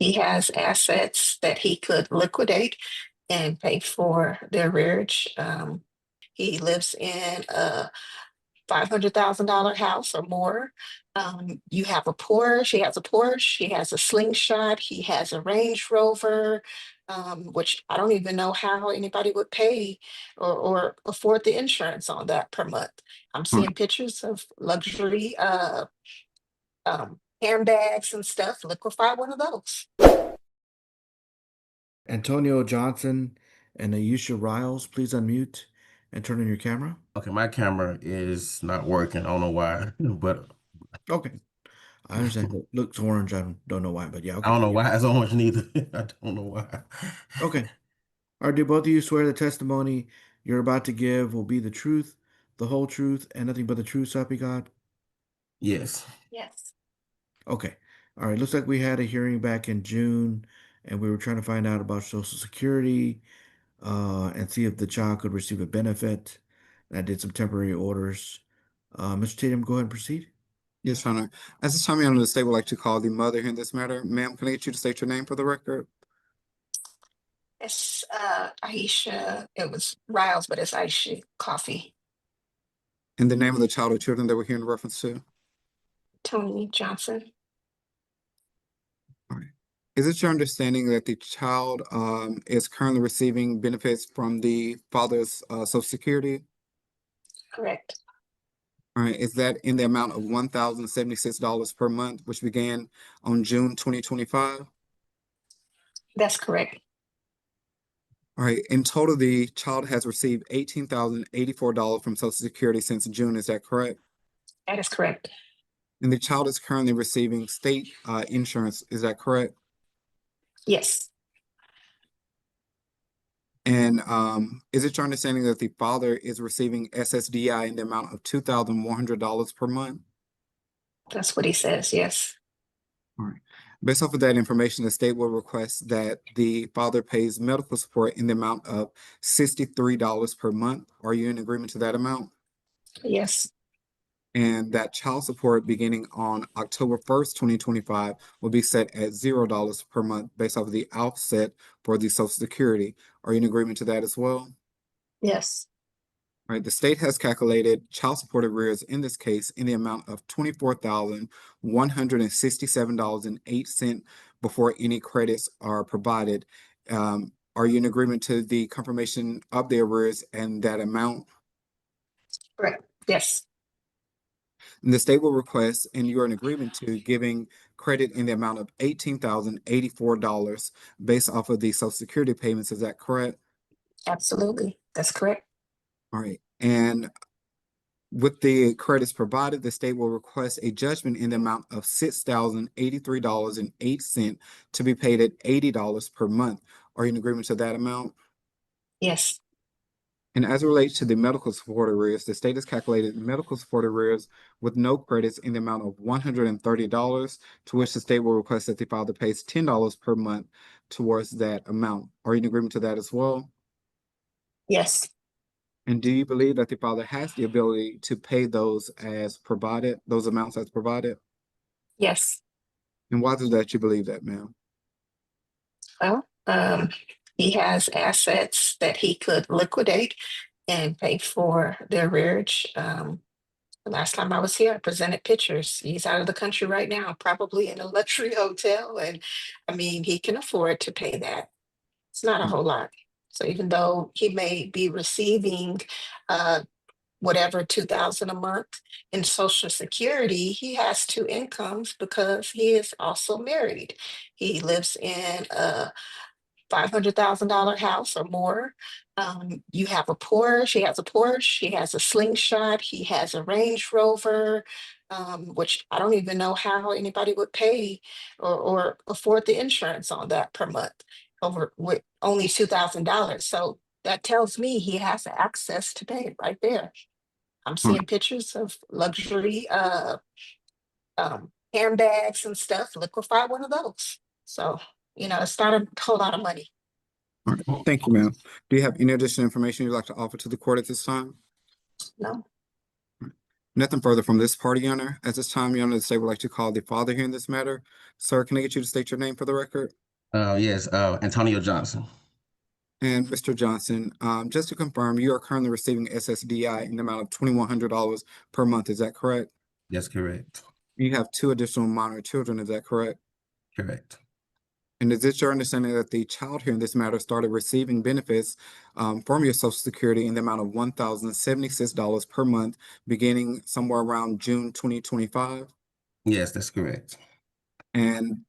He has assets that he could liquidate and pay for their marriage. He lives in a $500,000 house or more. You have a Porsche. He has a Porsche. He has a slingshot. He has a Range Rover, which I don't even know how anybody would pay or afford the insurance on that per month. I'm Hmm. seeing pictures of luxury handbags and stuff. Liquefy one of those. Antonio Johnson and Ayesha Riles, please unmute and turn on your camera. Okay, my camera is not working. I don't know why, but Okay. I understand. It looks orange. I don't know why, but yeah, I okay. don't know why it's orange neither. I don't know why. Okay. All right, do both of you swear the testimony you're about to give will be the truth, the whole truth, and nothing but the truth, so help you God? Yes. Yes. Okay. All right. Looks like we had a hearing back in June, and we were trying to find out about Social Security, and see if the child could receive a benefit. I did some temporary orders. Mr. Tatum, go ahead and proceed. Yes, Your Honor. At this time, Your Honor, the state would like to call the mother in this matter. Ma'am, can I get you to state your name for the record? It's Aisha. It was Riles, but it's Aisha Coffee. And the name of the child or children that we're here in reference to? Tony Johnson. All right. Is it your understanding that the child is currently receiving benefits from the father's Social Security? Correct. All right. Is that in the amount of $1,076 per month, which began on June 2025? That's correct. All right. In total, the child has received $18,084 from Social Security since June. Is that correct? That is correct. And the child is currently receiving state insurance. Is that correct? Yes. And is it your understanding that the father is receiving SSDI in the amount of $2,100 per month? That's what he says. Yes. All right. Based off of that information, the state will request that the father pays medical support in the amount of $63 per month. Are you in agreement to that amount? Yes. And that child support beginning on October 1st, 2025 will be set at $0 per month based off of the offset for the Social Security. Are you in agreement to that as well? Yes. All right, the state has calculated child support arrears in this case in the amount of $24,167.08 before any credits are provided. Are you in agreement to the confirmation of the arrears and that amount? Correct. Yes. And the state will request, and you're in agreement to giving credit in the amount of $18,084 based off of the Social Security payments. Is that correct? Absolutely. That's correct. All right. And with the credits provided, the state will request a judgment in the amount of $6,083.08 to be paid at $80 per month. Are you in agreement to that amount? Yes. And as it relates to the medical support arrears, the state has calculated medical support arrears with no credits in the amount of $130, to which the state will request that the father pays $10 per month towards that amount. Are you in agreement to that as well? Yes. And do you believe that the father has the ability to pay those as provided, those amounts as provided? Yes. And why is that you believe that, ma'am? Well, he has assets that he could liquidate and pay for their marriage. The last time I was here, I presented pictures. He's out of the country right now, probably in a luxury hotel. And I mean, he can afford to pay that. It's not a whole lot. So even though he may be receiving uh, whatever 2,000 a month in Social Security, he has two incomes because he is also married. He lives in a $500,000 house or more. You have a Porsche. He has a Porsche. He has a slingshot. He has a Range Rover, which I don't even know how anybody would pay or afford the insurance on that per month over with only $2,000. So that tells me he has access to pay it right there. I'm seeing pictures of luxury handbags and stuff. Liquefy one of those. So, it's not a whole lot of money. All right. Thank you, ma'am. Do you have any additional information you'd like to offer to the court at this time? No. Nothing further from this party, Your Honor. At this time, Your Honor, the state would like to call the father hearing this matter. Sir, can I get you to state your name for the record? Yes, Antonio Johnson. And Mr. Johnson, just to confirm, you are currently receiving SSDI in the amount of $2,100 per month. Is that correct? That's correct. You have 2 additional minor children. Is that correct? Correct. And is it your understanding that the child here in this matter started receiving benefits from your Social Security in the amount of $1,076 per month, beginning somewhere around June 2025? Yes, that's correct. And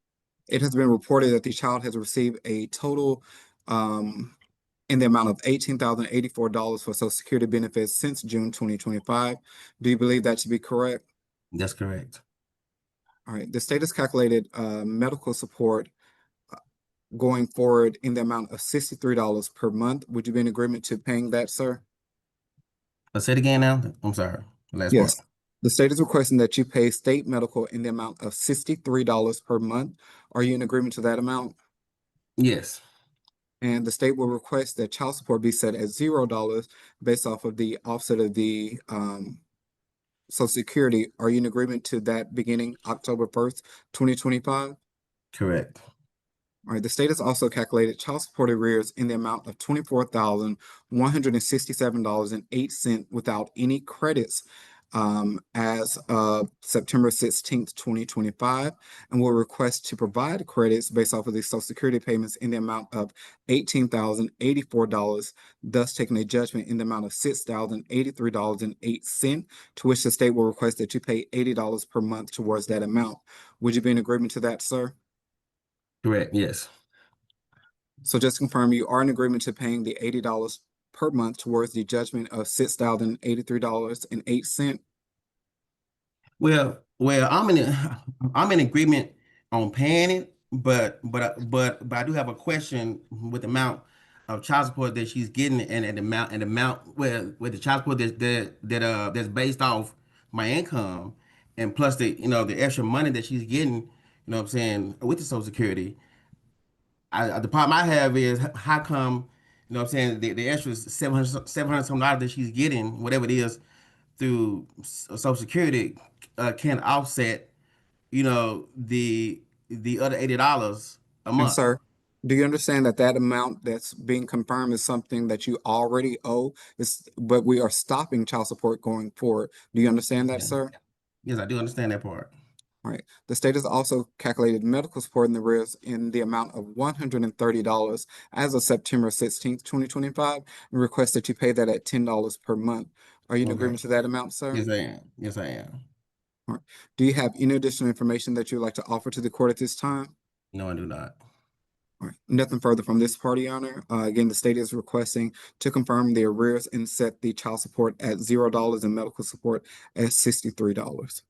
it has been reported that the child has received a total in the amount of $18,084 for Social Security benefits since June 2025. Do you believe that to be correct? That's correct. All right. The state has calculated medical support going forward in the amount of $63 per month. Would you be in agreement to paying that, sir? Say it again now. I'm sorry. The last Yes. part. The state is requesting that you pay state medical in the amount of $63 per month. Are you in agreement to that amount? Yes. And the state will request that child support be set at $0 based off of the offset of the Social Security. Are you in agreement to that beginning October 1st, 2025? Correct. All right, the state has also calculated child support arrears in the amount of $24,167.08 without any credits as of September 16th, 2025, and will request to provide credits based off of the Social Security payments in the amount of $18,084, thus taking a judgment in the amount of $6,083.08, to which the state will request that you pay $80 per month towards that amount. Would you be in agreement to that, sir? Correct. Yes. So just to confirm, you are in agreement to paying the $80 per month towards the judgment of $6,083.08. Well, I'm in agreement on paying it, but I do have a question with the amount of child support that she's getting and the amount where the child support that's based off my income and plus the extra money that she's getting, what I'm saying, with the Social Security. The problem I have is how come, what I'm saying, the extra 700 some dollars that she's getting, whatever it is, through Social Security can offset, the other $80 a And month. sir, do you understand that that amount that's being confirmed is something that you already owe? But we are stopping child support going forward. Do you understand that, Yeah. sir? Yes, I do understand that part. All right. The state has also calculated medical support in the arrears in the amount of $130 as of September 16th, 2025, and request that you pay that at $10 per month. Are you in Okay. agreement to that amount, sir? Yes, I am. Yes, I am. All right. Do you have any additional information that you'd like to offer to the court at this time? No, I do not. All right. Nothing further from this party, Your Honor. Again, the state is requesting to confirm the arrears and set the child support at $0 and medical support at $63.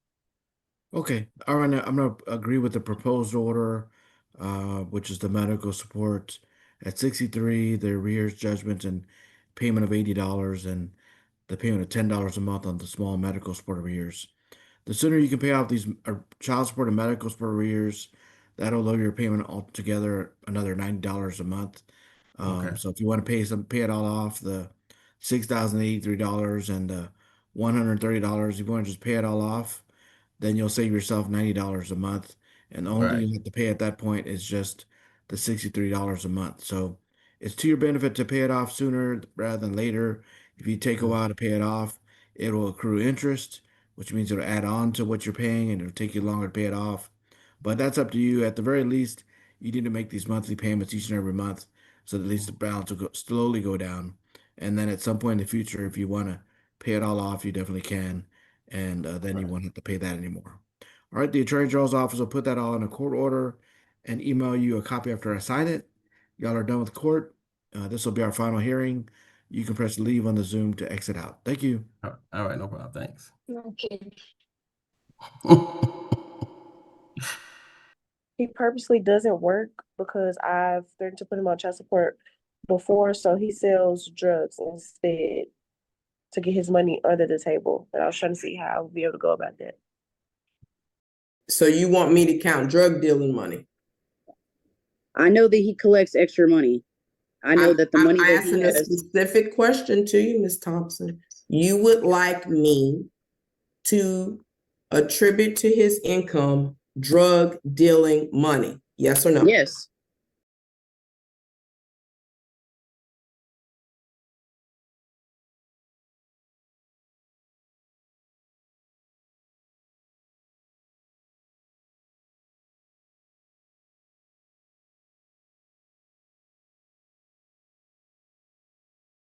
Okay, all right. Now I'm gonna agree with the proposed order, which is the medical support at 63, the arrears judgment and payment of $80, and the payment of $10 a month on the small medical support arrears. The sooner you can pay off these child support and medical support arrears, that'll lower your payment altogether another $90 a month. Okay. So if you want to pay it all off, the $6,083 and the $130, if you want to just pay it all off, then you'll save yourself $90 a month. And the only thing Right. you have to pay at that point is just the $63 a month. So it's to your benefit to pay it off sooner rather than later. If you take a while to pay it off, it will accrue interest, which means it'll add on to what you're paying and it'll take you longer to pay it off. But that's up to you. At the very least, you need to make these monthly payments each and every month so that at least the balance will slowly go down. And then at some point in the future, if you want to pay it all off, you definitely can. And then you Right. won't have to pay that anymore. All right, the Attorney General's office will put that all in a court order and email you a copy after I sign it. Y'all are done with court. This will be our final hearing. You can press leave on the Zoom to exit out. Thank you. All right, no problem. Thanks. Okay. He purposely doesn't work because I've threatened to put him on child support before, so he sells drugs instead to get his money under the table. And I was trying to see how I would be able to go about that. So you want me to count drug dealing money? I know that he collects extra money. I know that the I'm money that he asking a has. specific question to you, Ms. Thompson. You would like me to attribute to his income drug dealing money? Yes or no? Yes.